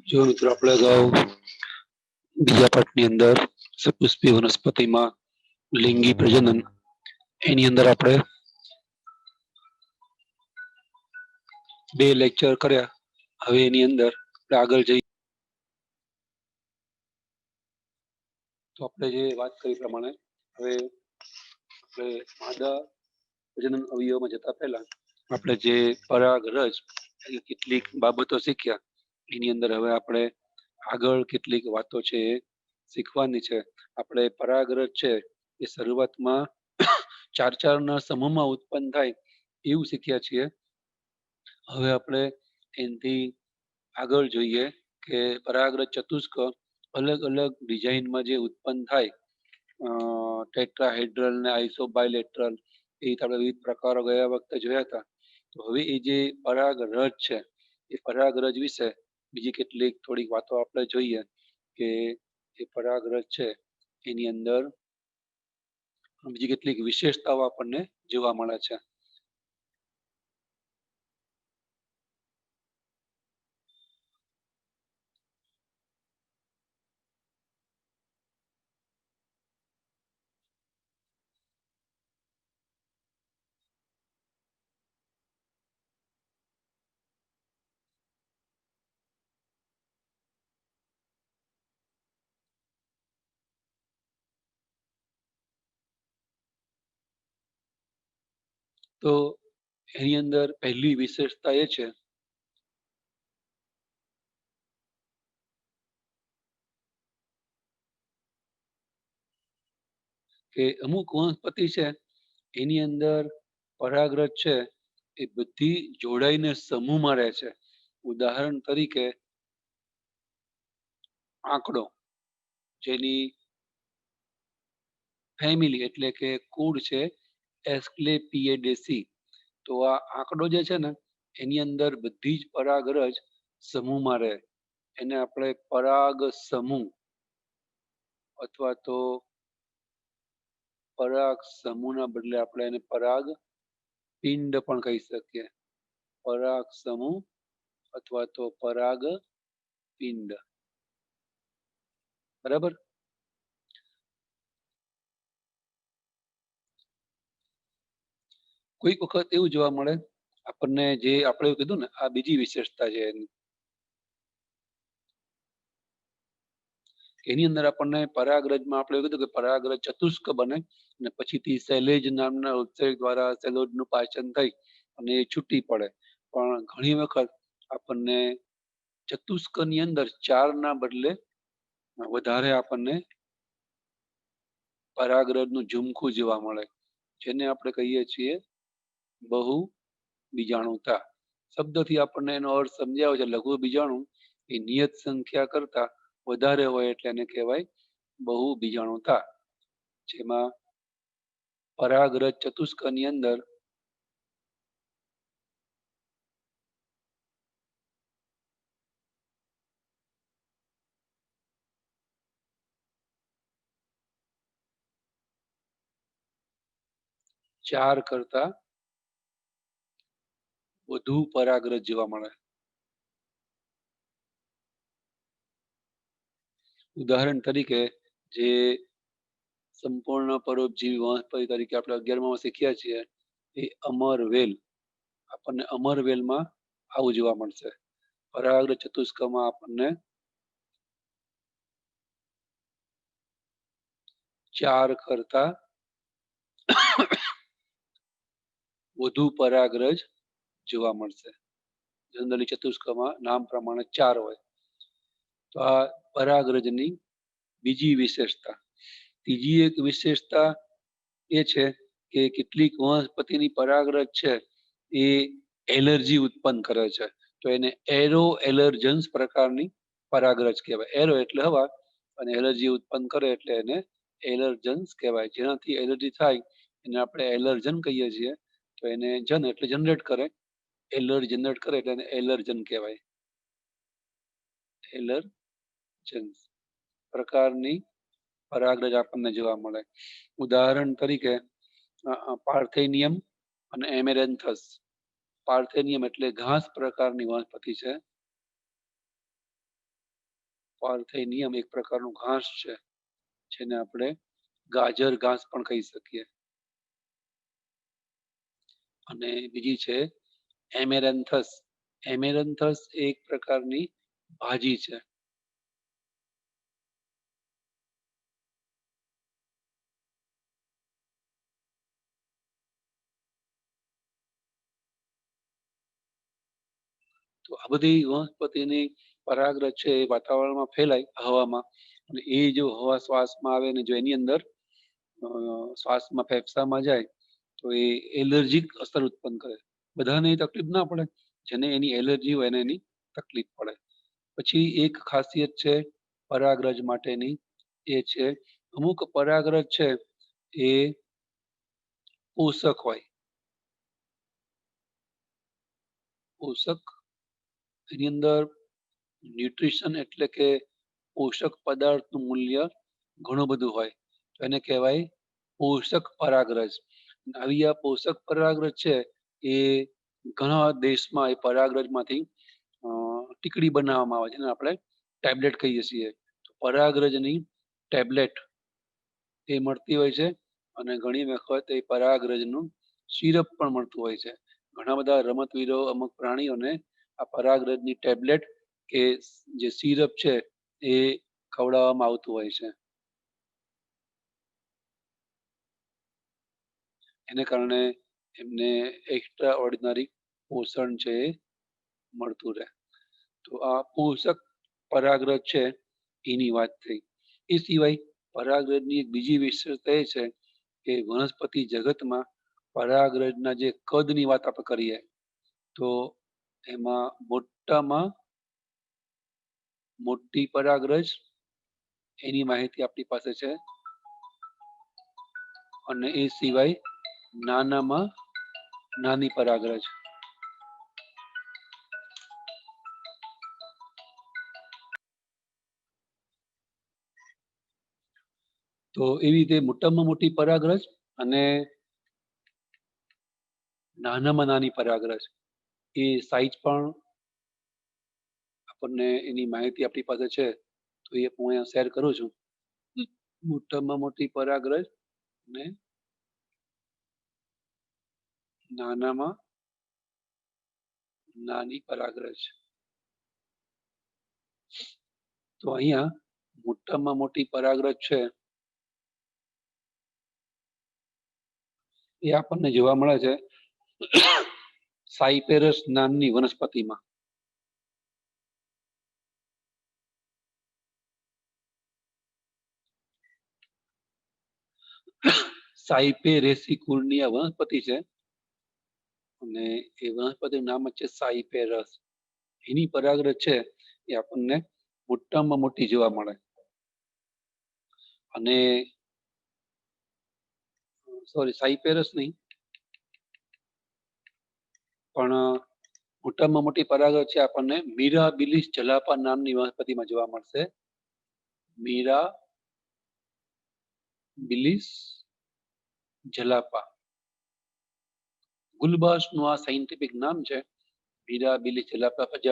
જો મિત્રો આપણે અગાઉ બીજા પાઠની અંદર સપુષ્પી વનસ્પતિમાં લિંગી પ્રજનન એની અંદર આપણે 2 લેક્ચર કર્યા. હવે એની અંદર આપણે આગળ જઈએ તો આપણે જે વાત કરી પ્રમાણે હવે આપણે માદા પ્રજનન અવયવમાં જતા પહેલા આપણે જે પરાગરજ કેટલીક બાબતો શીખ્યા એની અંદર હવે આપણે આગળ કેટલીક વાતો છે એ શીખવાની છે. આપણે પરાગરજ છે એ શરૂઆતમાં 4 સમૂહમાં ઉત્પન્ન થાય એવું શીખ્યા છીએ. હવે આપણે એનાથી આગળ જોઈએ કે પરાગરજ ચતુષ્ક અલગ અલગ ડિઝાઇનમાં જે ઉત્પન્ન થાય, ટેટ્રાહેડ્રલ ને આઇસોબાયલેટરલ, એ આપણે વિવિધ પ્રકારો ગયા વખતે જોયા હતા. તો હવે એ જે પરાગરજ છે એ પરાગરજ વિશે બીજી કેટલીક થોડીક વાતો આપણે જોઈએ કે એ પરાગરજ છે એની અંદર બીજી કેટલીક વિશેષતાઓ આપણને જોવા મળે છે. તો એની અંદર પહેલી વિશેષતા એ છે કે અમુક વનસ્પતિ છે એની અંદર પરાગરજ છે એ બધી જોડાઈને સમૂહમાં રહે છે. ઉદાહરણ તરીકે આંકડો, જેની ફેમિલી એટલે કે કુળ છે એસ્ક્લેપિએડેસી. તો આ આંકડો જે છે ને એની અંદર બધી જ પરાગરજ સમૂહમાં રહે. એને આપણે પરાગ સમૂહ અથવા તો પરાગ સમૂહના બદલે આપણે એને પરાગ પિંડ પણ કહી શકીએ. પરાગ સમૂહ અથવા તો પરાગ પિંડ. બરાબર. કોઈક વખત એવું જોવા મળે આપણને, જે આપણે એવું કીધું ને આ બીજી વિશેષતા છે એની અંદર આપણને પરાગરજમાં આપણે એવું કીધું કે પરાગરજ ચતુષ્ક બને અને પછીથી શૈલેજ નામના ઉત્સેચક દ્વારા શૈલોજનું પાચન થઈ અને એ છૂટી પડે. પણ ઘણી વખત આપણને ચતુષ્કની અંદર 4 ના બદલે વધારે આપણને પરાગરજનું ઝુમખું જોવા મળે, જેને આપણે કહીએ છીએ બહુ બીજાણુતા. શબ્દથી આપણને એનો અર્થ સમજાવે છે. લઘુ બીજાણુ એ નિયત સંખ્યા કરતા વધારે હોય એટલે એને કહેવાય બહુ બીજાણુતા. જેમાં પરાગરજ ચતુષ્કની અંદર ચાર કરતા વધુ પરાગરજ જોવા મળે. ઉદાહરણ તરીકે જે સંપૂર્ણ પરોપજીવી વનસ્પતિ તરીકે આપણે 11માં શીખ્યા છીએ એ અમરવેલ. આપણને અમરવેલમાં આવું જોવા મળશે. પરાગરજ ચતુષ્કમાં આપણને 4 કરતા વધુ પરાગરજ જોવા મળશે. જનરલી ચતુષ્કમાં નામ પ્રમાણે 4 હોય. તો આ પરાગરજની બીજી વિશેષતા. ત્રીજી એક વિશેષતા એ છે કે કેટલીક વનસ્પતિની પરાગરજ છે એ એલર્જી ઉત્પન્ન કરે છે. તો એને એરો એલર્જન્સ પ્રકારની પરાગરજ કહેવાય. એરો એટલે હવા અને એલર્જી ઉત્પન્ન કરે એટલે એને એલર્જન્સ કહેવાય. જેનાથી એલર્જી થાય એને આપણે એલર્જન કહીએ છીએ. તો એને જન એટલે જનરેટ કરે, એલર્જી જનરેટ કરે એટલે એને એલર્જન કહેવાય. એલર્જન્સ પ્રકારની પરાગરજ આપણને જોવા મળે. ઉદાહરણ તરીકે પાર્થેનિયમ અને એમેરેન્થસ. પાર્થેનિયમ એટલે ઘાસ પ્રકારની વનસ્પતિ છે. પાર્થેનિયમ એક પ્રકારનું ઘાસ છે, જેને આપણે ગાજર ઘાસ પણ કહી શકીએ. અને બીજી છે એમેરેન્થસ. એમેરેન્થસ એક પ્રકારની ભાજી છે. તો આ બધી વનસ્પતિની પરાગરજ છે એ વાતાવરણમાં ફેલાય હવામાં, અને એ જો હવા શ્વાસમાં આવે ને જો એની અંદર શ્વાસમાં ફેફસામાં જાય તો એ એલર્જીક અસર ઉત્પન્ન કરે. બધાને તકલીફ ના પડે, જેને એની એલર્જી હોય એને એની તકલીફ પડે. પછી એક ખાસિયત છે પરાગરજ માટેની, એ છે અમુક પરાગરજ છે એ પોષક હોય. પોષક એની અંદર ન્યુટ્રિશન એટલે કે પોષક પદાર્થનું મૂલ્ય ઘણું બધું હોય, તો એને કહેવાય પોષક પરાગરજ. આવી આ પોષક પરાગરજ છે એ ઘણા દેશમાં એ પરાગરજમાંથી ટીકડી બનાવવામાં આવે છે, જેને આપણે ટેબ્લેટ કહીએ છીએ. પરાગરજની ટેબ્લેટ એ મળતી હોય છે, અને ઘણી વખત એ પરાગરજનું સિરપ પણ મળતું હોય છે. ઘણા બધા રમતવીરો અમુક પ્રાણીઓને આ પરાગરજની ટેબ્લેટ કે જે સિરપ છે એ ખવડાવવામાં આવતું હોય છે. એને કારણે એમને એક્સ્ટ્રા ઓર્ડિનરી પોષણ છે એ મળતું રહે. તો આ પોષક પરાગરજ છે એની વાત થઈ. એ સિવાય પરાગરજની એક બીજી વિશેષતા એ છે કે વનસ્પતિ જગતમાં પરાગરજના જે કદની વાત આપણે કરીએ તો એમાં મોટામાં મોટી પરાગરજ એની માહિતી આપણી પાસે છે, અને એ સિવાય નાનામાં નાની પરાગરજ. તો એવી રીતે મોટામાં મોટી પરાગરજ અને નાનામાં નાની પરાગરજ એ સાઈઝ પણ આપણને એની માહિતી આપણી પાસે છે, તો એ હું અહીંયા શેર કરું છું. મોટામાં મોટી પરાગરજ અને નાનામાં નાની પરાગરજ. તો અહીંયા મોટામાં મોટી પરાગરજ છે એ આપણને જોવા મળે છે સાયપેરસ નામની વનસ્પતિમાં. સાયપેરેસી કુળની આ વનસ્પતિ છે, અને એ વનસ્પતિનું નામ જ છે સાયપેરસ. એની પરાગરજ છે એ આપણને મોટામાં મોટી જોવા મળે. અને સોરી, સાયપેરસ નહીં, પણ મોટામાં મોટી પરાગરજ છે આપણને મિરાબિલિસ જલાપા નામની વનસ્પતિમાં જોવા મળશે. મિરાબિલિસ જલાપા ગુલબાસનું આ સાયન્ટિફિક નામ છે. મિરાબિલિસ જલાપા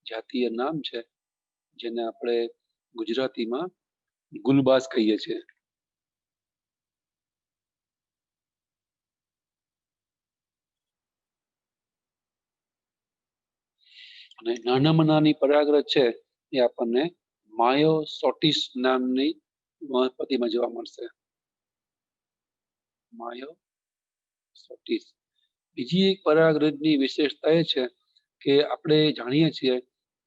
જાતીય નામ છે, જેને આપણે ગુજરાતીમાં ગુલબાસ કહીએ છીએ. અને નાનામાં નાની પરાગરજ છે એ આપણને માયોસોટિસ નામની વનસ્પતિમાં જોવા મળશે. માયોસોટિસ. બીજી એક પરાગરજની વિશેષતા એ છે કે આપણે જાણીએ છીએ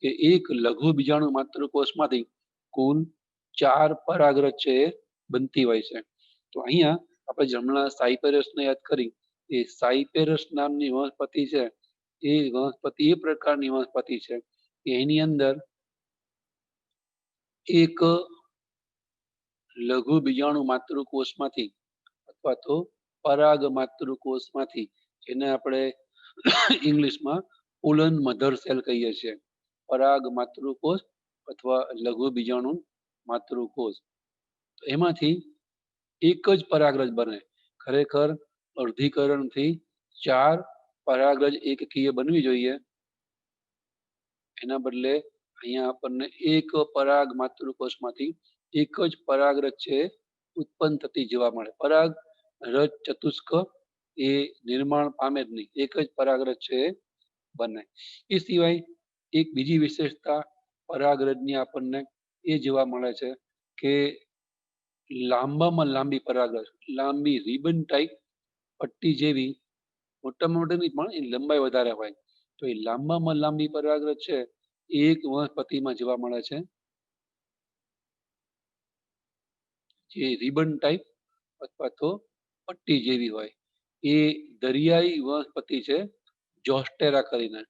કે એક લઘુ બીજાણુ માતૃકોષમાંથી કુલ 4 પરાગરજ છે એ બનતી હોય છે. તો અહીંયા આપણે હમણાં સાયપેરસને યાદ કરી, એ સાયપેરસ નામની વનસ્પતિ છે એ વનસ્પતિ એ પ્રકારની વનસ્પતિ છે કે એની અંદર એક લઘુ બીજાણુ માતૃકોષમાંથી અથવા તો પરાગ માતૃકોષમાંથી, જેને આપણે ઇંગ્લિશમાં પોલન મધર સેલ કહીએ છીએ, પરાગ માતૃકોષ અથવા લઘુ બીજાણુ માતૃકોષ, એમાંથી એક જ પરાગરજ બને. ખરેખર અર્ધીકરણથી 4 પરાગરજ એકકીય બનવી જોઈએ, એના બદલે અહીંયા આપણને એક પરાગ માતૃકોષમાંથી એક જ પરાગરજ છે ઉત્પન્ન થતી જોવા મળે. પરાગ રજ ચતુષ્ક એ નિર્માણ પામે જ નહીં, એક જ પરાગરજ છે બને. એ સિવાય એક બીજી વિશેષતા પરાગરજની આપણને એ જોવા મળે છે કે લાંબામાં લાંબી પરાગરજ, લાંબી રિબન ટાઈપ પટ્ટી જેવી, મોટામાં મોટી નહીં પણ એની લંબાઈ વધારે હોય. તો એ લાંબામાં લાંબી પરાગરજ છે એ એક વનસ્પતિમાં જોવા મળે છે, જે રિબન ટાઈપ અથવા તો પટ્ટી જેવી હોય. એ દરિયાઈ વનસ્પતિ છે જોસ્ટેરા કરીને.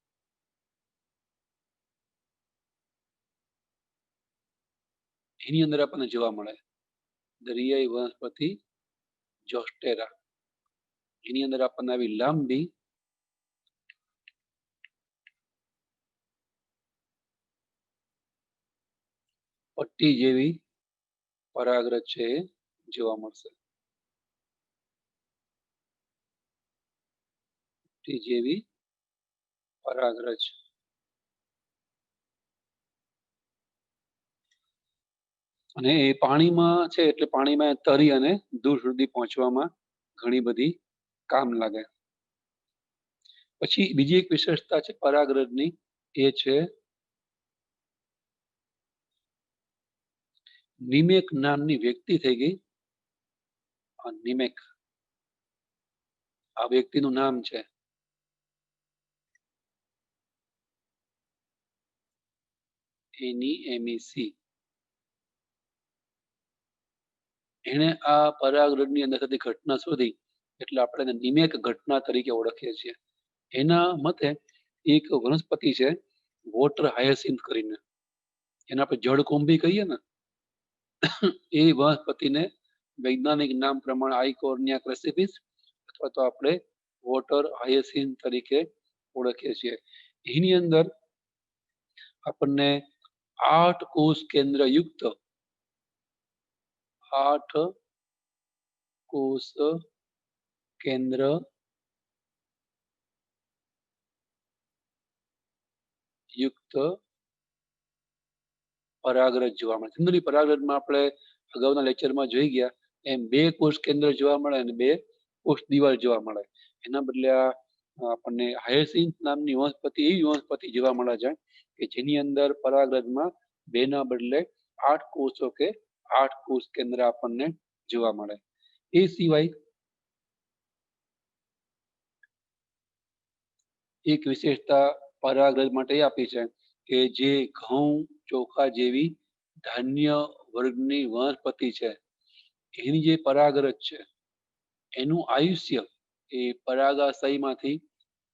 એની અંદર આપણને જોવા મળે દરિયાઈ વનસ્પતિ જોસ્ટેરા. એની અંદર આપણને આવી લાંબી પટ્ટી જેવી પરાગરજ છે એ જોવા મળશે. પટ્ટી જેવી પરાગરજ. અને એ પાણીમાં છે એટલે પાણીમાં તરી અને દૂર સુધી પહોંચવામાં ઘણી બધી કામ લાગે. પછી બીજી એક વિશેષતા છે પરાગરજની, એ છે નિમેક નામની વ્યક્તિ થઈ ગઈ. નિમેક આ વ્યક્તિનું નામ છે. NEMEC. એને આ પરાગરજની અંદર થતી ઘટના શોધી એટલે આપણે એને નિમેક ઘટના તરીકે ઓળખીએ છીએ. એના મતે એક વનસ્પતિ છે વોટર હાયસિન્થ કરીને, એને આપણે જળકુંભી કહીએ ને, એ વનસ્પતિને વૈજ્ઞાનિક નામ પ્રમાણે આઇકોર્નિયા ક્રેસિપિસ અથવા તો આપણે વોટર હાયસિન્થ તરીકે ઓળખીએ છીએ. એની અંદર આપણને 8 કોષ કેન્દ્ર યુક્ત, 8 કોષ કેન્દ્ર યુક્ત પરાગરજ જોવા મળે. જનરલી પરાગરજમાં આપણે અગાઉના લેક્ચરમાં જોઈ ગયા એમ 2 કોષ કેન્દ્ર જોવા મળે અને 2 કોષ દિવાલ જોવા મળે. એના બદલે આપણને હાયસિન્થ નામની વનસ્પતિ એવી વનસ્પતિ જોવા મળે છે કે જેની અંદર પરાગરજમાં 2 ના બદલે 8 કોષો કે 8 કોષ કેન્દ્ર આપણને જોવા મળે. એ સિવાય એક વિશેષતા પરાગરજ માટે એ આપી છે કે જે ઘઉં ચોખા જેવી ધાન્ય વર્ગની વનસ્પતિ છે એની જે પરાગરજ છે એનું આયુષ્ય એ પરાગાશયમાંથી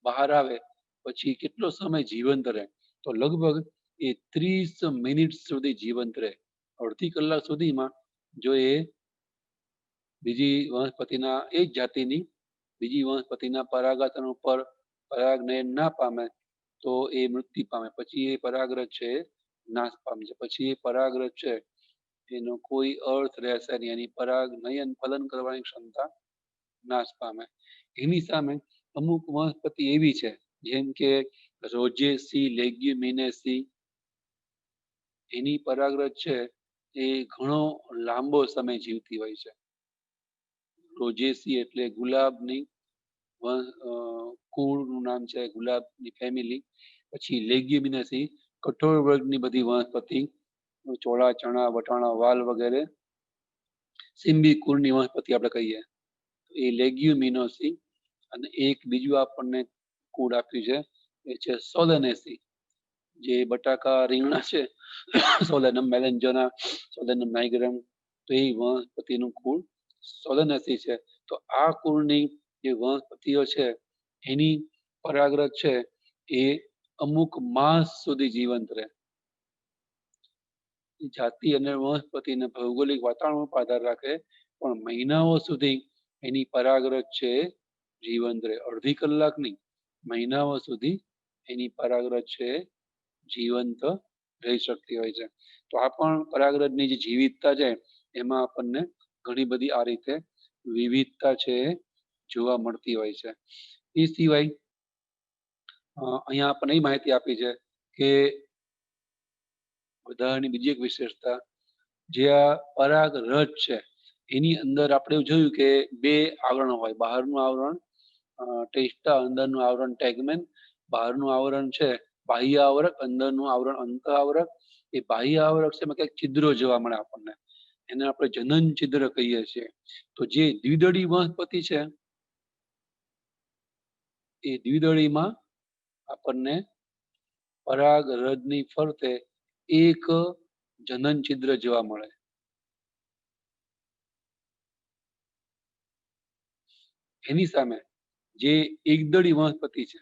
બહાર આવે પછી કેટલો સમય જીવંત રહે, તો લગભગ એ 30 મિનિટ સુધી જીવંત રહે. અડધી કલાક સુધીમાં જો એ બીજી વનસ્પતિના એ જ જાતિની બીજી વનસ્પતિના પરાગાસન ઉપર પરાગનયન ના પામે તો એ મૃત્યુ પામે. પછી એ પરાગરજ છે નાશ પામે છે. પછી એ પરાગરજ છે એનો કોઈ અર્થ રહેશે નહીં, એની પરાગનયન ફલન કરવાની ક્ષમતા નાશ પામે. એની સામે અમુક વનસ્પતિ એવી છે જેમ કે રોજેસી લેગ્યુમિનેસી, એની પરાગરજ છે એ ઘણો લાંબો સમય જીવતી હોય છે. રોજેસી એટલે ગુલાબની કુળનું નામ છે, ગુલાબની ફેમિલી. પછી લેગ્યુમિનેસી કઠોળ વર્ગની બધી વનસ્પતિ, ચોળા ચણા વટાણા વાલ વગેરે સિમ્બી કુળની વનસ્પતિ આપણે કહીએ એ લેગ્યુમિનોસી. અને એક બીજું આપણને કુળ આપ્યું છે એ છે સોલેનેસી, જે બટાકા રીંગણા છે સોલેનમ મેલેન્જોના, સોલેનમ નાઇગ્રમ, તો એ વનસ્પતિનું કુળ સોલેનેસી છે. તો આ કુળની જે વનસ્પતિઓ છે એની પરાગરજ છે એ અમુક માસ સુધી જીવંત રહે. જાતિ અને વનસ્પતિને ભૌગોલિક વાતાવરણ પર આધાર રાખે પણ મહિનાઓ સુધી એની પરાગરજ છે જીવંત રહે. અડધી કલાક નહીં, મહિનાઓ સુધી એની પરાગરજ છે જીવંત રહી શકતી હોય છે. તો આ પણ પરાગરજની જે જીવિતતા છે એમાં આપણને ઘણી બધી આ રીતે વિવિધતા છે જોવા મળતી હોય છે. એ સિવાય અહીંયા આપણને એ માહિતી આપી છે કે વધારાની બીજી એક વિશેષતા, જે આ પરાગરજ છે એની અંદર આપણે એવું જોયું કે બે આવરણ હોય, બહારનું આવરણ ટેસ્ટા, અંદરનું આવરણ ટેગમેન. બહારનું આવરણ છે બાહ્ય આવરક, અંદરનું આવરણ અંત આવરક. એ બાહ્ય આવરક છે એમાં ક્યાંક છિદ્રો જોવા મળે આપણને, એને આપણે જનન છિદ્ર કહીએ છીએ. તો જે દ્વિદળી વનસ્પતિ છે એ દ્વિદળીમાં આપણને પરાગરજની ફરતે એક જનન છિદ્ર જોવા મળે. એની સામે જે એકદળી વનસ્પતિ છે,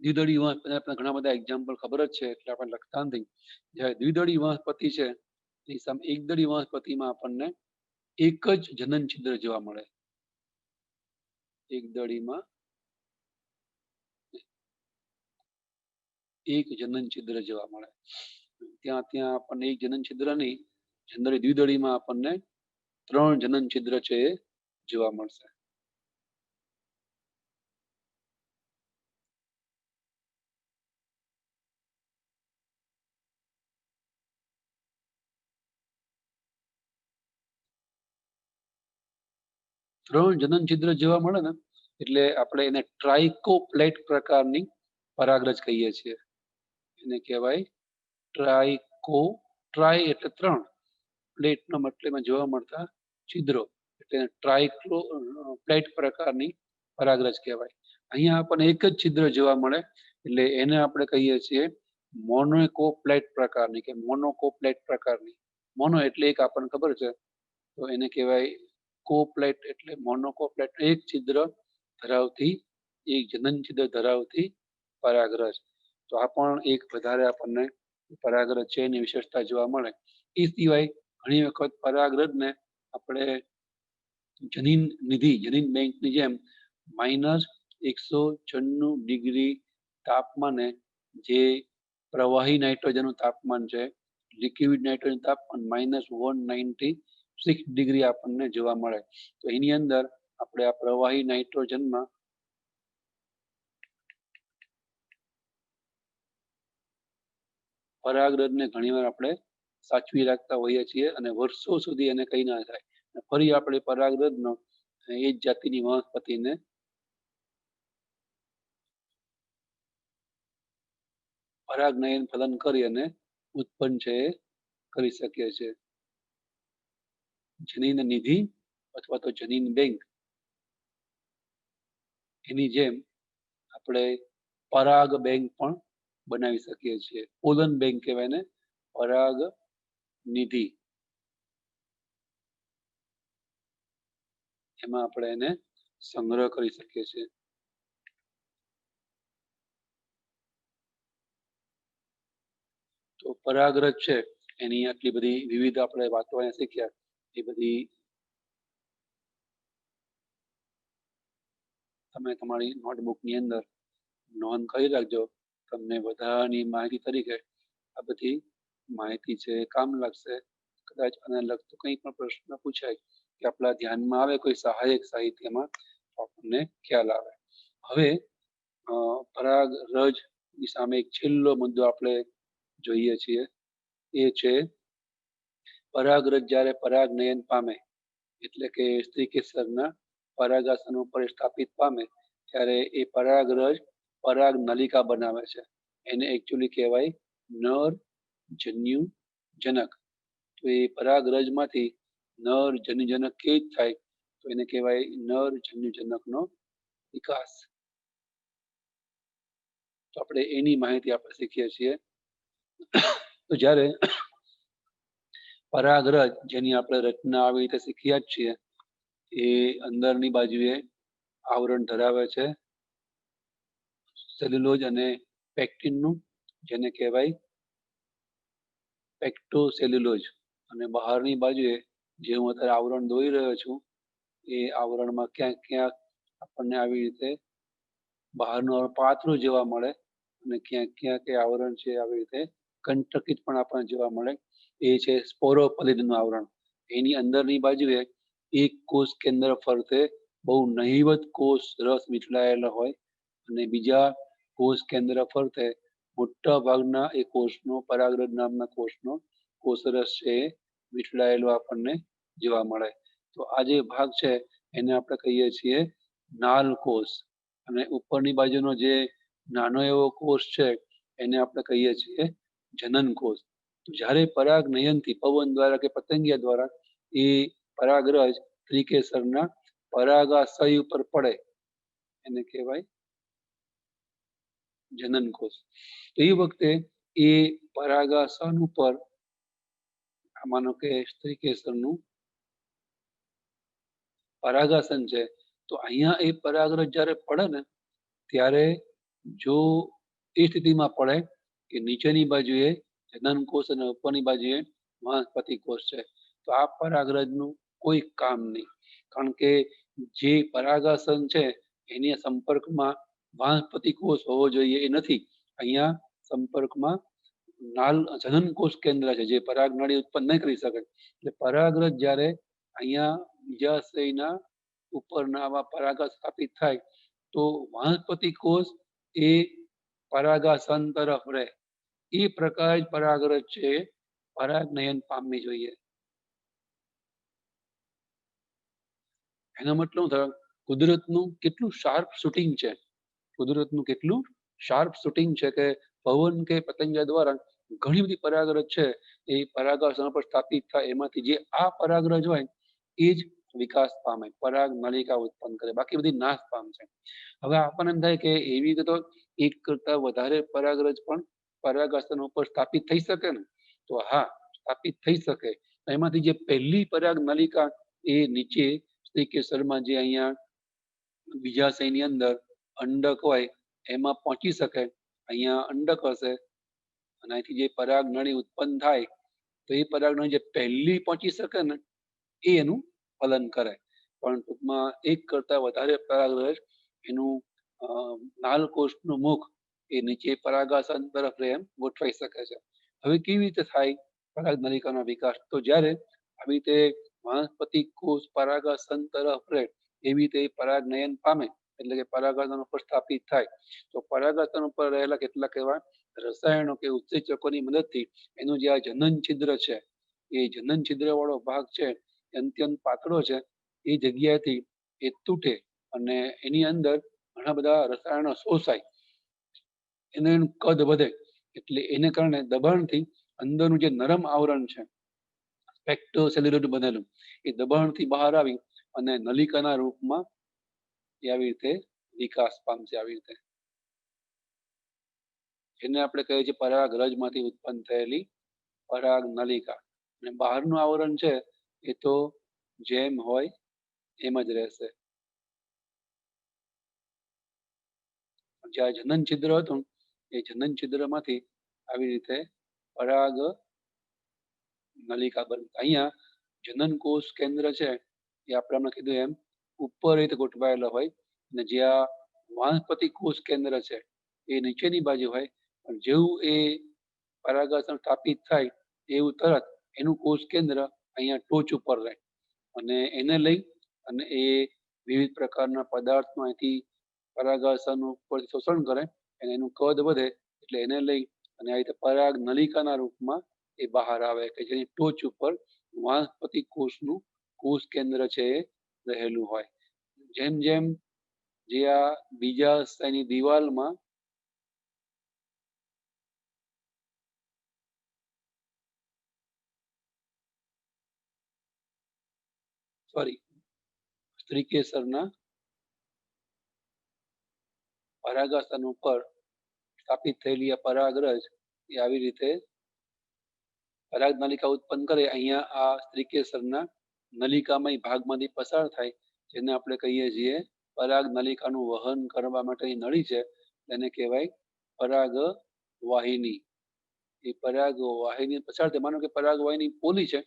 દ્વિદળી વનસ્પતિ આપણે ઘણા બધા એક્ઝામ્પલ ખબર જ છે એટલે આપણે લખતા નથી. જ્યારે દ્વિદળી વનસ્પતિ છે એની સામે એકદળી વનસ્પતિમાં આપણને એક જ જનન છિદ્ર જોવા મળે. એકદળીમાં એક જનન છિદ્ર જોવા મળે. ત્યાં આપણને એક જનન છિદ્ર નહીં, જનરલી દ્વિદળીમાં આપણને 3 જનન છિદ્ર છે એ જોવા મળશે. ત્રણ જનન છિદ્ર જોવા મળે ને એટલે આપણે એને ટ્રાઇકોપ્લેટ પ્રકારની પરાગરજ કહીએ છીએ. એને કહેવાય ટ્રાય એટલે 3, પ્લેટનો મતલબ જોવા મળતા છિદ્રો એટલે ટ્રાઇકોપ્લેટ પ્રકારની પરાગરજ કહેવાય. અહીંયા આપણને એક જ છિદ્ર જોવા મળે એટલે એને આપણે કહીએ છીએ મોનોકોપ્લેટ પ્રકારની કે મોનોકોપ્લેટ પ્રકારની. મોનો એટલે એક આપણને ખબર છે, તો એને કહેવાય કોપ્લેટ એટલે મોનોકોપ્લેટ, એક છિદ્ર ધરાવતી, એક જનન છિદ્ર ધરાવતી પરાગરજ. તો આ પણ એક વધારે આપણને પરાગરજ છે એની વિશેષતા જોવા મળે. એ સિવાય ઘણી વખત પરાગરજને આપણે જનીન નિધિ, જનીન બેંકની જેમ -196 ડિગ્રી તાપમાને જે પ્રવાહી નાઇટ્રોજનનું તાપમાન છે, લિક્વિડ નાઇટ્રોજન તાપમાન -196 ડિગ્રી આપણને જોવા મળે. તો એની અંદર આપણે આ પ્રવાહી નાઇટ્રોજનમાં પરાગરજને ઘણીવાર આપણે સાચવી રાખતા હોઈએ છીએ અને વર્ષો સુધી એને કઈ ના થાય. ફરી આપણે પરાગરજનો એ જ જાતિની વનસ્પતિને પરાગનયન ફલન કરી અને ઉત્પન્ન છે એ કરી શકીએ છીએ. જનીન નિધિ અથવા તો જનીન બેંક એની જેમ આપણે પરાગ બેંક પણ બનાવી શકીએ છીએ. પોલન બેંક કહેવાય ને, પરાગ નિધિ. એમાં આપણે એને સંગ્રહ કરી શકીએ છીએ. તો પરાગરજ છે એની આટલી બધી વિવિધ આપણે વાતો અહીંયા શીખ્યા, એ બધી તમે તમારી નોટબુકની અંદર નોંધ કરી રાખજો. તમને વધારાની માહિતી તરીકે આ બધી માહિતી છે કામ લાગશે. કદાચ આને લગતો કંઈ પણ પ્રશ્ન પૂછાય કે આપણા ધ્યાનમાં આવે કોઈ સહાયક સાહિત્યમાં, તો આપણને ખ્યાલ આવે. હવે પરાગરજ ની સામે એક છેલ્લો મુદ્દો આપણે જોઈએ છીએ, એ છે પરાગરજ જ્યારે પરાગનયન પામે એટલે કે સ્ત્રી કેસરના પરાગાસન ઉપર સ્થાપિત પામે ત્યારે એ પરાગરજ પરાગ નલિકા બનાવે છે. એને એકચ્યુઅલી કહેવાય નર જન્યુ જનક. તો એ પરાગરજમાંથી નર જન્યુજનક કેવી રીતે થાય, તો એને કહેવાય નર જન્યુજનકનો વિકાસ. તો આપણે એની માહિતી આપણે શીખીએ છીએ. તો જ્યારે પરાગરજ જેની આપણે રચના આવી રીતે શીખ્યા જ છીએ, એ અંદરની બાજુએ આવરણ ધરાવે છે સેલ્યુલોઝ અને પેક્ટિનનું, જેને કહેવાય પેક્ટોસેલ્યુલોઝ. અને બહારની બાજુએ જે હું અત્યારે આવરણ દોરી રહ્યો છું, એ આવરણમાં ક્યાંક ક્યાંક આપણને આવી રીતે બહારનું આવરણ પાતળું જોવા મળે અને ક્યાંક ક્યાંક એ આવરણ છે આવી રીતે કંટકિત પણ આપણને જોવા મળે. એ છે સ્પોરોપલિનનું આવરણ. એની અંદરની બાજુએ એક કોષ કેન્દ્ર ફરતે બહુ નહિવત કોષ રસ વીંટળાયેલો હોય અને બીજા કોષ કેન્દ્ર ફરતે મોટા ભાગના એ કોષનો પરાગરજ નામના કોષનો કોષરસ છે એ વીંટળાયેલો આપણને જોવા મળે. તો આ જે ભાગ છે એને આપણે કહીએ છીએ નાલ કોષ, અને ઉપરની બાજુનો જે નાનો એવો કોષ છે એને આપણે કહીએ છીએ જનન કોષ. જ્યારે પરાગ નયનથી પવન દ્વારા કે પતંગિયા દ્વારા એ પરાગરજ સ્ત્રીકેસરના પરાગાશય ઉપર પડે એને કહેવાય જનન કોષ. તો એ વખતે એ પરાગાસન ઉપર માનો કે સ્ત્રીકેસરનું પરાગાસન છે, તો અહીંયા એ પરાગરજ જ્યારે પડે ને ત્યારે જો એ સ્થિતિમાં પડે કે નીચેની બાજુએ જનન કોષ અને ઉપરની બાજુએ વાનસ્પતિક કોષ છે, તો આ પરાગરજનું કોઈ કામ નહીં, કારણ કે જે પરાગાસન છે એની સંપર્કમાં વાનસ્પતિક કોષ હોવો જોઈએ એ નથી. અહીંયા સંપર્કમાં નાલ જનન કોષ કેન્દ્ર છે જે પરાગ નળી ઉત્પન્ન નહીં કરી શકે. એટલે પરાગરજ જ્યારે અહીંયા બીજાશયના ઉપરના આવા પરાગાશય સ્થાપિત થાય તો વાનસ્પતિક કોષ એ પરાગાસન તરફ રહે. એ પ્રકારે જ પરાગરજ છે પરાગનયન પામવી જોઈએ. એનો મતલબ શું થયો? કુદરતનું કેટલું શાર્પ શૂટિંગ છે, કુદરતનું કેટલું શાર્પ શૂટિંગ છે કે પવન કે પતંગિયા દ્વારા ઘણી બધી પરાગરજ છે એ પરાગાસન પર સ્થાપિત થાય, એમાંથી જે આ પરાગરજ હોય એ જ વિકાસ પામે, પરાગ નલિકા ઉત્પન્ન કરે, બાકી બધી નાશ પામશે. હવે આપણને એમ થાય કે એવી રીતે તો એક કરતા વધારે પરાગરજ પણ પરાગાસન ઉપર સ્થાપિત થઈ શકે ને? તો હા, સ્થાપિત થઈ શકે. એમાંથી જે પહેલી પરાગ નલિકા એ નીચે સ્ત્રીકેસરમાં જે અહીંયા બીજાશયની અંદર અંડક હોય એમાં પહોંચી શકે. અહીંયા અંડક હશે અને અહીંથી જે પરાગ નળી ઉત્પન્ન થાય તો એ પરાગ નળી જે પહેલી પહોંચી શકે ને એ એનું ફલન કરે. પણ ટૂંકમાં એક કરતા વધારે પરાગરજ એનું નાલકોષનું મુખ એ નીચે પરાગાસન તરફ એમ ગોઠવાઈ શકે છે. હવે કેવી રીતે થાય પરાગ નલિકાનો વિકાસ? તો જ્યારે આવી રીતે વાનસ્પતિક કોષ પરાગાસન તરફ રહે એવી રીતે પરાગનયન પામે એટલે કે પરાગાસન ઉપર સ્થાપિત થાય, તો પરાગાસન ઉપર રહેલા કેટલાક એવા રસાયણો કે ઉત્સેચકોની મદદથી એનું જે આ જનન છિદ્ર છે એ જનન છિદ્ર વાળો ભાગ છે અત્યંત પાતળો છે, એ જગ્યાએથી એ તૂટે અને એની અંદર ઘણા બધા રસાયણો શોષાય, એનું કદ વધે. એટલે એને કારણે દબાણથી અંદરનું જે નરમ આવરણ છે સ્પેક્ટોસેલ્યુલોઝ બનેલું એ દબાણથી બહાર આવી અને નલિકાના રૂપમાં એ આવી રીતે વિકાસ પામશે. આવી રીતે એને આપણે કહીએ છીએ પરાગરજમાંથી ઉત્પન્ન થયેલી પરાગ નલિકા. અને બહારનું આવરણ છે એ તો જેમ હોય એમ જ રહેશે. જ્યાં જનન છિદ્ર હતું એ જનન છિદ્રમાંથી આવી રીતે પરાગ નલિકા બનશે. અહીંયા જનન કોષ કેન્દ્ર છે એ આપણે કીધું એમ ઉપર રીતે ગોઠવાયેલો હોય અને જ્યાં વાનસ્પતિક કોષ કેન્દ્ર છે એ નીચેની બાજુ હોય, પણ જેવું એ પરાગાસન સ્થાપિત થાય એવું તરત એનું કોષ કેન્દ્ર અહીંયા ટોચ ઉપર રહે અને એને લઈ અને એ વિવિધ પ્રકારના પદાર્થનો અહીંથી પરાગાસન ઉપર શોષણ કરે અને એનું કદ વધે એટલે એને લઈ અને આ રીતે પરાગ નલિકાના રૂપમાં એ બહાર આવે કે જેની ટોચ ઉપર વાનસ્પતિક કોષનું કોષ કેન્દ્ર છે એ રહેલું હોય. જેમ જેમ જે આ બીજાશયની દિવાલમાં સ્ત્રીકેસરના પરાગાસન ઉપર સ્થાપિત થયેલી આ પરાગરજ એ આવી રીતે પરાગ નલિકા ઉત્પન્ન કરે. અહીંયા આ સ્ત્રીકેસરના નલિકામય ભાગમાંથી પસાર થાય જેને આપણે કહીએ છીએ પરાગ નલિકાનું વહન કરવા માટેની નળી છે, તેને કહેવાય પરાગ વાહિની. એ પરાગ વાહિની પસાર થાય, માનો કે પરાગ વાહિની પોલી છે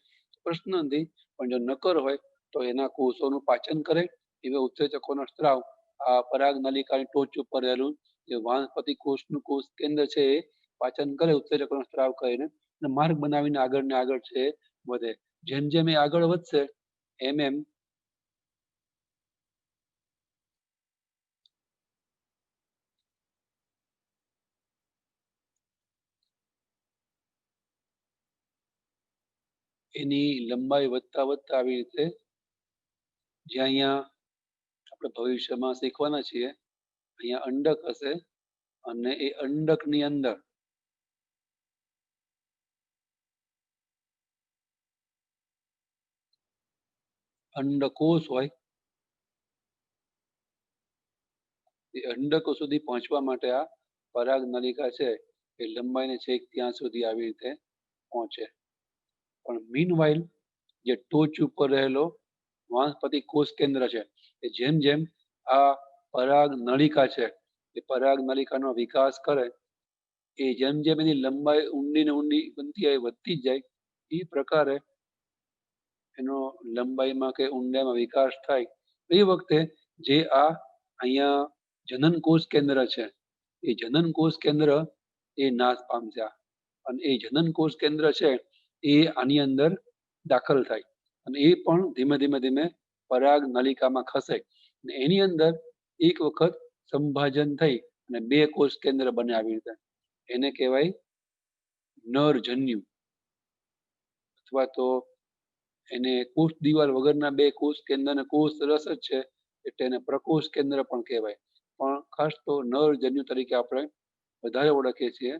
પ્રશ્ન નથી, પણ જો નક્કર હોય તો એના કોષોનું પાચન કરે એવા ઉત્સેચકોનો સ્ત્રાવ આ પરાગ નલિકાની ટોચ ઉપર રહેલું જે વાનસ્પતિક કોષનું કોષ કેન્દ્ર છે એ પાચન કરે ઉત્સેચકોનો સ્ત્રાવ કરીને અને માર્ગ બનાવીને આગળ ને આગળ છે વધે. જેમ જેમ એ આગળ વધશે એમ એમ એની લંબાઈ વધતા વધતા આવી રીતે જે અહીંયા આપણે ભવિષ્યમાં શીખવાના છીએ, અહીંયા અંડક હશે અને એ અંડકની અંદર અંડકોષ હોય. એ અંડકો સુધી પહોંચવા માટે આ પરાગ નલિકા છે એ લંબાઈને છેક ત્યાં સુધી આવી રીતે પહોંચે. પણ મીનવાઇલ જે ટોચ ઉપર રહેલો વાનસ્પતિ કોષ કેન્દ્ર છે, એ જેમ જેમ આ પરાગ નલિકા છે એ પરાગ નલિકાનો વિકાસ કરે, એ જેમ જેમ એની લંબાઈ ઊંડી ને ઊંડી બનતી જાય, વધતી જ જાય, એ પ્રકારે એનો લંબાઈમાં કે ઊંડાઈમાં વિકાસ થાય. એ વખતે જે આ અહીંયા જનન કોષ કેન્દ્ર છે, એ જનન કોષ કેન્દ્ર એ નાશ પામશે. અને એ જનન કોષ કેન્દ્ર છે એ આની અંદર દાખલ થાય અને એ પણ ધીમે ધીમે ધીમે પરાગ નલિકામાં ખસે. અને એની અંદર એક વખત સંભાજન થઈ અને બે કોષ કેન્દ્ર બને આવી રીતે. એને કહેવાય નરજન્યુ, અથવા તો એને કોષ દિવાલ વગરના બે કોષ કેન્દ્ર અને કોષ રસ જ છે એટલે એને પ્રકોષ કેન્દ્ર પણ કહેવાય. પણ ખાસ તો નરજન્યુ તરીકે આપણે વધારે ઓળખીએ છીએ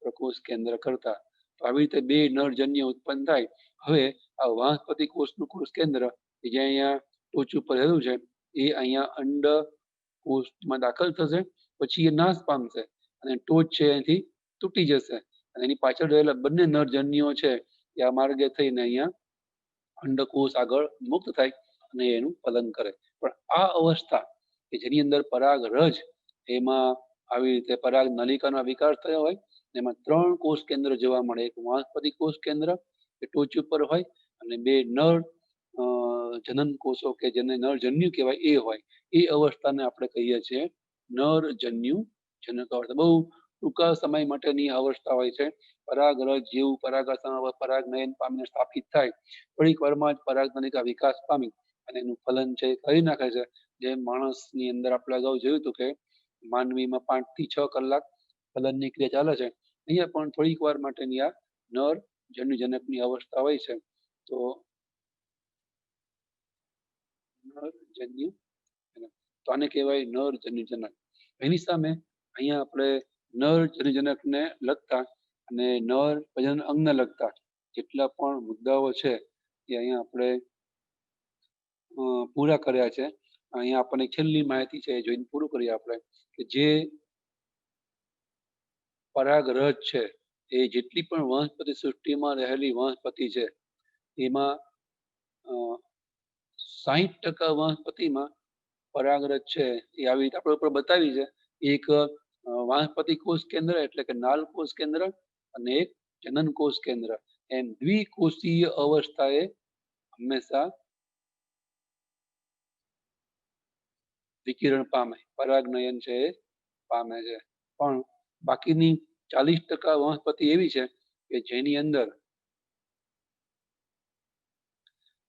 પ્રકોષ કેન્દ્ર કરતા. તો આવી રીતે બે નરજન્ય ઉત્પન્ન થાય. હવે આ વાનસ્પતિ કોષનું કોષ કેન્દ્ર જે અહીંયા ટોચ ઉપર રહેલું છે એ અહીંયા અંડ કોષમાં દાખલ થશે, પછી એ નાશ પામશે અને ટોચ છે એનાથી તૂટી જશે અને એની પાછળ રહેલા બંને નરજન્યુઓ છે એ આ માર્ગે થઈને અહીંયા અંડકોષ આગળ મુક્ત થાય અને એનું ફલન કરે. પણ આ અવસ્થા કે જેની અંદર પરાગ રજ એમાં આવી રીતે પરાગ નલિકાનો વિકાસ થયો હોય, એમાં ત્રણ કોષ કેન્દ્ર જોવા મળે. એક વાનસ્પતિ કોષ કેન્દ્ર એ ટોચ ઉપર હોય અને બે નર જનન કોષો કે જેને નરજન્યુ કહેવાય એ હોય. એ અવસ્થાને આપણે કહીએ છીએ નરજન્યુ જનક અવસ્થા. બહુ ટૂંકા સમય માટેની અવસ્થા હોય છે. પરાગ રજ જેવું પરાગાસન પરાગ નયન પામીને સ્થાપિત થાય, થોડીક વારમાં જ પરાગ નલિકા વિકાસ પામી અને એનું ફલન છે કરી નાખે છે. જે માણસની અંદર આપણે અગાઉ જોયું હતું કે માનવીમાં 5 થી 6 કલાક ફલનની ક્રિયા ચાલે છે. અહીંયા પણ થોડીક વાર માટેની આ નર જન્યુજનકની અવસ્થા હોય છે. તો નરજન્યુ તો આને કહેવાય નર જન્યુજનક. એની સામે અહીંયા આપણે નર જન્યુજનકને લગતા અને નર પ્રજનન અંગને લગતા જેટલા પણ મુદ્દાઓ છે એ અહીંયા આપણે પૂરા કર્યા છે. અહીંયા આપણને છેલ્લી માહિતી છે એ જોઈને પૂરું કરીએ આપણે કે જે પરાગ રજ છે એ જેટલી પણ વનસ્પતિ સૃષ્ટિમાં રહેલી વનસ્પતિ છે એમાં 60% વનસ્પતિમાં પરાગરજ છે એ આવી રીતે આપણે ઉપર બતાવી છે. એક વાનસ્પતિ કોષ કેન્દ્ર એટલે કે નાલ કોષ કેન્દ્ર અને એક જનન કોષ કેન્દ્ર, એમ દ્વિકોષીય અવસ્થાએ હંમેશા વિકિરણ પામે, પરાગનયન છે એ પામે છે. પણ બાકીની 40% વનસ્પતિ એવી છે કે જેની અંદર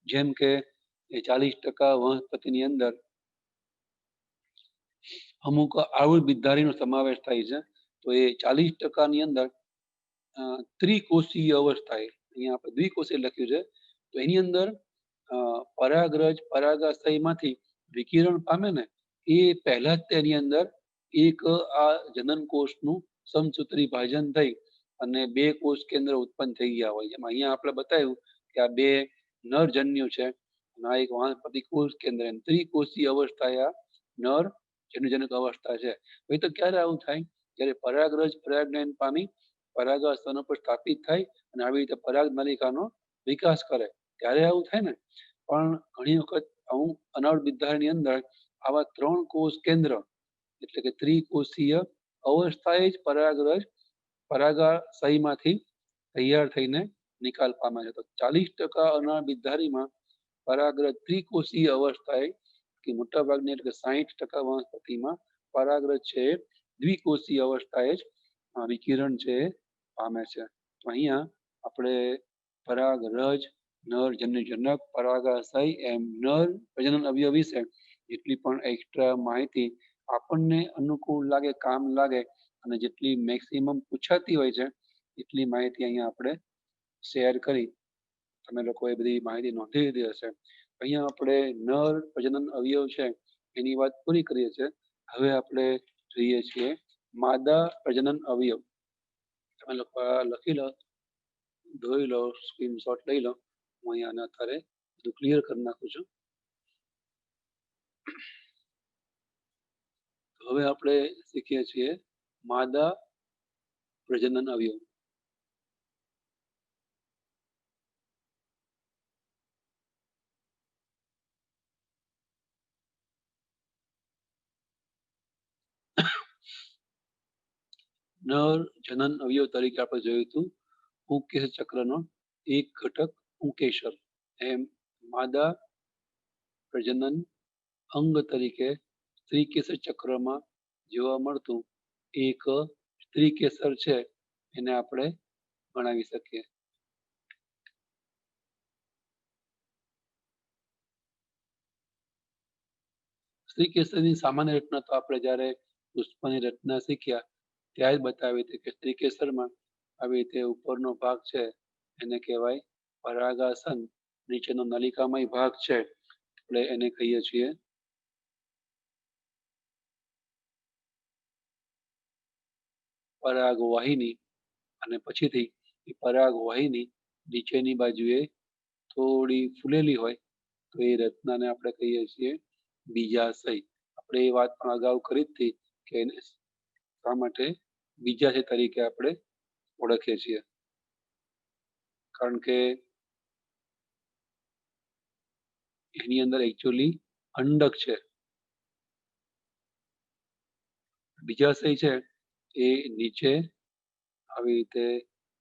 જેમ કે એ 40% વનસ્પતિની અંદર અમુક આવૃત બીજધારીનો સમાવેશ થાય છે. તો એ 40% ની અંદર ત્રિકોષીય અવસ્થાએ, અહીંયા આપણે દ્વિકોષીય લખ્યું છે, તો એની અંદર પરાગરજ પરાગાશયમાંથી વિકિરણ પામે ને એ પહેલા જ તેની અંદર એક આ જનન કોષનું સમસૂત્રી ભાજન થઈ અને બે કોષ કેન્દ્ર ઉત્પન્ન થઈ ગયા હોય. જેમાં અહીંયા આપણે બતાવ્યું કે આ બે નરજન્યુ છે અને આ એક વાનસ્પતિ કોષ કેન્દ્ર, ત્રિકોષીય અવસ્થાએ આ નર જન્યુજનક અવસ્થા છે. ભાઈ તો ક્યારે આવું થાય? જ્યારે પરાગરજ પરાગનયન પામી પરાગાશયનો પર સ્થાપિત થાય અને આવી રીતે પરાગ નલિકાનો વિકાસ કરે ત્યારે આવું થાય ને. પણ ઘણી વખત આવું અનાવૃત બીજધારીની અંદર આવા 3 કોષ કેન્દ્ર એટલે કે ત્રિકોષીય અવસ્થાએ જ પરાગરજ પરાગાશયમાંથી તૈયાર થઈને નિકાલ પામે છે. તો 40% અનાવૃત બીજધારીમાં પરાગરજ ત્રિકોષીય અવસ્થાએ કે મોટાભાગની એટલે કે 60% વનસ્પતિમાં પરાગરજ છે દ્વિકોષીય અવસ્થાએ જ વિકિરણ છે પામે છે. તો અહીંયા આપણે પરાગરજ, નર જન્યુજનક, પરાગાશય એમ નર પ્રજનન અવયવ વિશે જેટલી પણ એક્સ્ટ્રા માહિતી આપણને અનુકૂળ લાગે, કામ લાગે અને જેટલી મેક્સિમમ પૂછાતી હોય છે એટલી માહિતી અહીંયા આપણે શેર કરી. તમે લોકોએ બધી માહિતી નોંધી લીધી હશે. અહીંયા આપણે નર પ્રજનન અવયવ છે એની વાત પૂરી કરીએ છીએ. હવે આપણે જોઈએ છીએ માદા પ્રજનન અવયવ. તમે લોકો લખી લો, જોઈ લો, સ્ક્રીનશોટ લઈ લો. હું અહીંયા અત્યારે બધું ક્લિયર કરી નાખું છું. હવે આપણે શીખીએ છીએ માદા પ્રજનન અવયવ. નર જનન અવયવ તરીકે આપણે જોયું હતું પુંકેસર ચક્રનો એક ઘટક પુંકેસર. એમ માદા પ્રજનન અંગ તરીકે સ્ત્રીકેસર ચક્રમાં જોવા મળતું એક સ્ત્રીકેસર છે એને આપણે ગણાવી શકીએ. સ્ત્રીકેસરની સામાન્ય રચના તો આપણે જ્યારે પુષ્પની રચના શીખ્યા ત્યારે જ બતાવી હતી કે સ્ત્રીકેસરમાં આવી રીતે ઉપરનો ભાગ છે એને કહેવાય પરાગાસન, નીચેનો નલિકામય ભાગ છે આપણે એને કહીએ છીએ પરાગવાહિની. અને પછીથી એ પરાગવાહિની નીચેની બાજુએ થોડી ફૂલેલી હોય તો એ રચનાને આપણે કહીએ છીએ બીજાશય. આપણે એ વાત પણ અગાઉ કરી હતી કે એને શા માટે બીજાશય તરીકે આપણે ઓળખીએ છીએ, કારણ કે એની અંદર એકચ્યુઅલી અંડક છે. બીજાશય છે એ નીચે આવી રીતે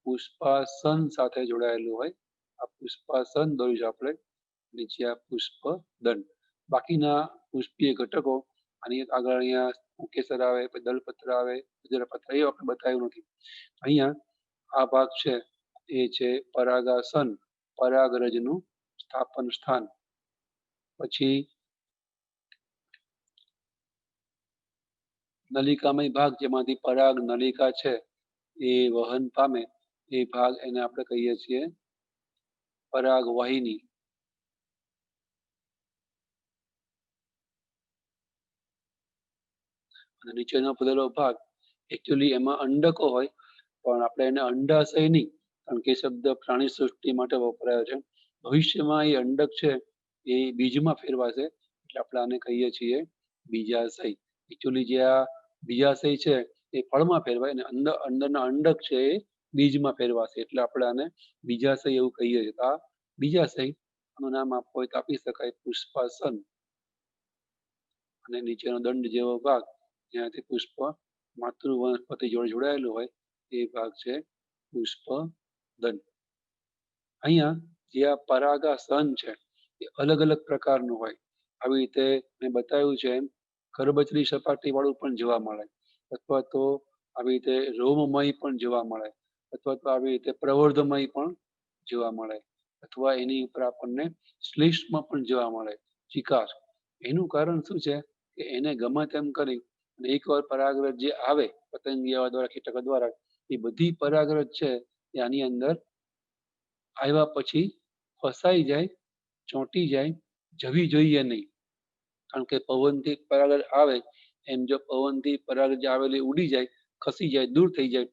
પુષ્પાસન સાથે જોડાયેલું હોય. આ પુષ્પાસન દોરીશું આપણે, નીચે આ પુષ્પદંડ. બાકીના પુષ્પીય ઘટકો આની આગળ અહીંયા પુંકેસર આવે, દલપત્ર આવે, પત્ર એ આપણે બતાવ્યું નથી. અહીંયા આ ભાગ છે એ છે પરાગાસન, પરાગરજનું સ્થાપન સ્થાન. પછી નલિકામય ભાગ જેમાંથી પરાગ નલિકા છે એ વહન પામે એ ભાગ એને આપણે કહીએ છીએ પરાગવાહિની. અને નીચેનો ફૂલેલો ભાગ એકચ્યુઅલી એમાં અંડકો હોય પણ આપણે એને અંડાશય નહીં, કારણ કે એ શબ્દ પ્રાણી સૃષ્ટિ માટે વપરાયો છે. ભવિષ્યમાં એ અંડક છે એ બીજમાં ફેરવાશે એટલે આપણે આને કહીએ છીએ બીજાશય. એકચ્યુઅલી જે આ બીજાશય છે એ ફળમાં ફેરવાય અને અંદરના અંડક છે એ બીજમાં ફેરવાશે એટલે આપણે આને બીજાશય એવું કહીએ છીએ. આ બીજાશય નું નામ આપવું હોય તો આપી શકાય પુષ્પાસન. અને નીચેનો દંડ જેવો ભાગ જ્યાંથી પુષ્પ માતૃ વનસ્પતિ જોડે જોડાયેલું હોય એ ભાગ છે પુષ્પદંડ. અહીંયા જે આ પરાગાસન છે એ અલગ અલગ પ્રકારનું હોય. આવી રીતે મેં બતાવ્યું છે એમ ખરબચડી સપાટી વાળું પણ જોવા મળે, અથવા તો આવી રીતે રોમમય પણ જોવા મળે, અથવા તો આવી રીતે પ્રવર્ધમય પણ જોવા મળે, અથવા એની ઉપર આપણને શ્લેષ્મ પણ જોવા મળે, ચિકાર. એનું કારણ શું છે કે એને ગમે તેમ કરી અને એકવાર પરાગરજ જે આવે પતંગિયા દ્વારા, કીટકો દ્વારા, એ બધી પરાગરજ છે એ આની અંદર આવ્યા પછી ફસાઈ જાય, ચોંટી જાય, જવી જોઈએ નહીં. કારણ કે પવનથી પરાગરજ આવે એમ જો પવનથી પરાગરજ આવેલી ઉડી જાય, ખસી જાય, દૂર થઈ જાય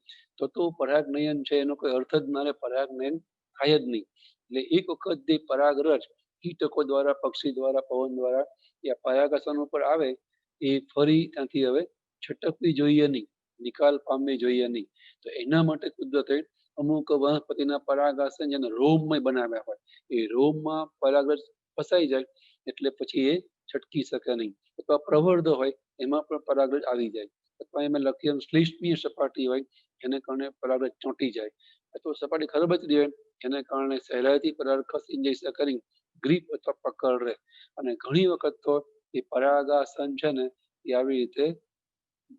તો પરાગનયન છે એનો કોઈ અર્થ જ ના રહે, પરાગનયન થાય જ નહીં. એટલે એક વખત જે પરાગરજ કીટકો દ્વારા, પક્ષી દ્વારા, પવન દ્વારા એ પરાગાસન ઉપર આવે એ ફરી ત્યાંથી હવે છટકવી જોઈએ નહીં, નિકાલ પામવી જોઈએ નહીં. તો એના માટે કુદરતે અમુક વનસ્પતિના પરાગાસન જેને રોમમય બનાવ્યા હોય એ રોમમાં પરાગરજ ફસાઈ જાય એટલે પછી એ છટકી શકે નહીં. અથવા પ્રવર્ધ હોય એમાં પણ પરાગરજ આવી જાય, અથવા એમાં લખીએ શ્લિષ્મીય સપાટી હોય એને કારણે પરાગરજ ચોંટી જાય, અથવા સપાટી ખરબચડી હોય એને કારણે સહેલાઈથી પરાગરજ ખસી જઈ શકે નહીં, ગ્રીપ અથવા પકડ રહે. અને ઘણી વખત તો એ પરાગાસન છે ને એ આવી રીતે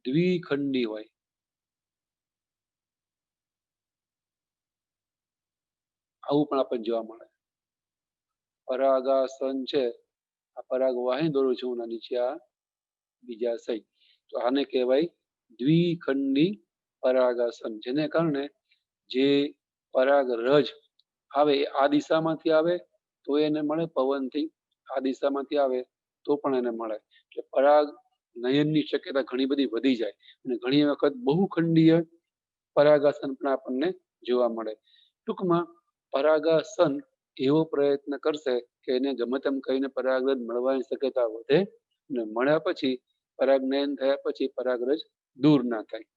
દ્વિખંડી હોય. આવું પણ આપણને જોવા મળે. પરાગાસન છે, આ પરાગવાહિની દોરું છું હું નીચે આ બીજાશય, તો આને કહેવાય દ્વિખંડી પરાગાસન, જેને કારણે જે પરાગરજ આવે એ આ દિશામાંથી આવે તો એને મળે પવનથી, આ દિશામાંથી આવે તો પણ એને મળે. એટલે પરાગ નયનની શક્યતા ઘણી બધી વધી જાય અને ઘણી વખત બહુખંડીય પરાગાસન પણ આપણને જોવા મળે. ટૂંકમાં પરાગાસન એવો પ્રયત્ન કરશે કે એને ગમે તેમ કહીને પરાગરજ મળવાની શક્યતા વધે અને મળ્યા પછી પરાગનયન થયા પછી પરાગરજ દૂર ના થાય.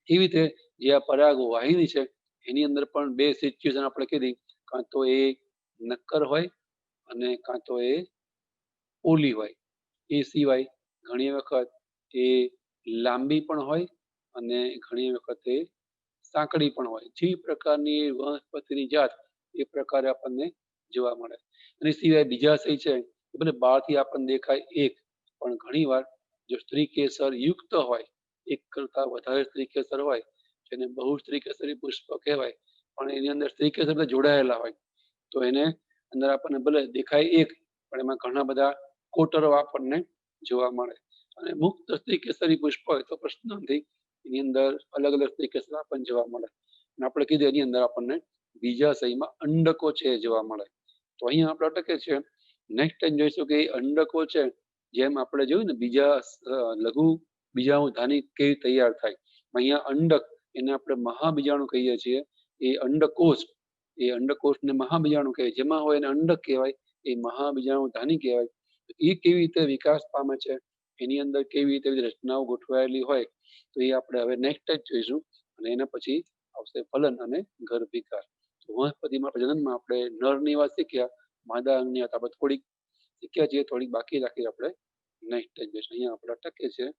એવી રીતે જે આ પરાગ વાહિની છે એની અંદર પણ બે સિચ્યુએશન આપણે કીધી, કાં તો એ નક્કર હોય અને કાં તો એ ઓલી હોય. એ સિવાય ઘણી વખત એ લાંબી પણ હોય અને ઘણી વખત એ સાંકડી પણ હોય. જે પ્રકારની વનસ્પતિની જાત એ પ્રકારે આપણને જોવા મળે. અને સિવાય બીજાશય છે એ ભલે બહારથી આપણને દેખાય એક, પણ ઘણી વાર જો સ્ત્રી કેસર યુક્ત હોય, એક કરતા વધારે સ્ત્રી કેસર હોય જેને બહુ સ્ત્રી કેસરી પુષ્પ કહેવાય, પણ એની અંદર સ્ત્રી કેસર બધા જોડાયેલા હોય તો એને અંદર આપણને ભલે દેખાય એક પણ એમાં ઘણા બધા કોટરો આપણને જોવા મળે. અને મુક્ત સ્ત્રી કેસરી પુષ્પ હોય તો પ્રશ્ન નથી, એની અંદર અલગ અલગ સ્ત્રી કેસર આપણને જોવા મળે. અને આપણે કીધું એની અંદર આપણને બીજાશયમાં અંડકો છે એ જોવા મળે. તો અહીંયા આપણે અટકે છે. નેક્સ્ટ ટાઈમ જોઈશું કે અંડકો છે જેમ આપણે જોયું ને બીજા લઘુ બીજાણુ ધાની કેવી તૈયાર થાય. અહીંયા અંડક એને આપણે મહાબીજાણુ કહીએ છીએ. એ અંડકોષ, એ અંડકોષને મહાબીજાણુ કહેવાય. જેમાં હોય એને અંડક કહેવાય, એ મહાબીજાણુ ધાની કહેવાય. એ કેવી રીતે વિકાસ પામે છે, એની અંદર કેવી રીતે રચનાઓ ગોઠવાયેલી હોય તો એ આપણે હવે નેક્સ્ટ જ જોઈશું. અને એના પછી આવશે ફલન અને ગર્ભ વિકાસ. વનસ્પતિમાં પ્રજનનમાં આપણે નરની વાત શીખ્યા, માદા અંગની વાત આપણે થોડીક શીખ્યા છીએ, થોડીક બાકી રાખી આપણે નેક્સ્ટ ટાઈમ જોઈશું. અહીંયા આપણે અટકીએ છીએ.